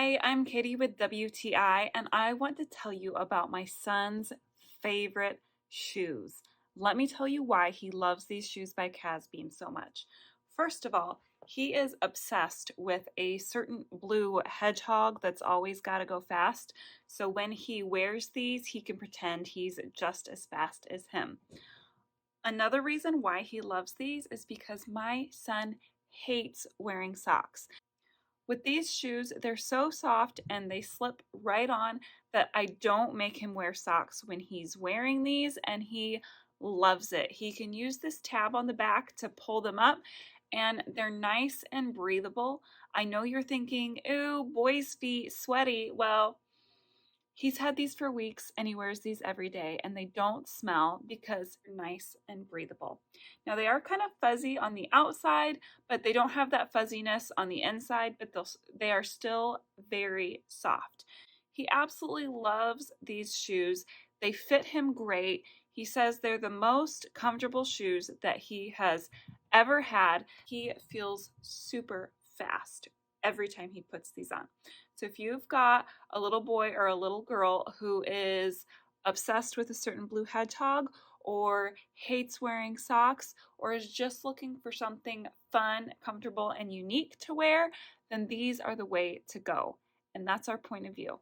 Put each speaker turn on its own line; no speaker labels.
Hi, I'm Katie with WTI, and I want to tell you about my son's favorite shoes. Let me tell you why he loves these shoes by Casbeam so much. First of all, he is obsessed with a certain blue hedgehog that's always got to go fast. So when he wears these, he can pretend he's just as fast as him. Another reason why he loves these is because my son hates wearing socks. With these shoes, they're so soft and they slip right on that I don't make him wear socks when he's wearing these, and he loves it. He can use this tab on the back to pull them up, and they're nice and breathable. I know you're thinking, ooh, boys' feet, sweaty. Well, he's had these for weeks and he wears these every day, and they don't smell because they're nice and breathable. Now they are kind of fuzzy on the outside, but they don't have that fuzziness on the inside, but they are still very soft. He absolutely loves these shoes. They fit him great. He says they're the most comfortable shoes that he has ever had. He feels super fast every time he puts these on. So if you've got a little boy or a little girl who is obsessed with a certain blue hedgehog, or hates wearing socks, or is just looking for something fun, comfortable, and unique to wear, then these are the way to go. And that's our point of view.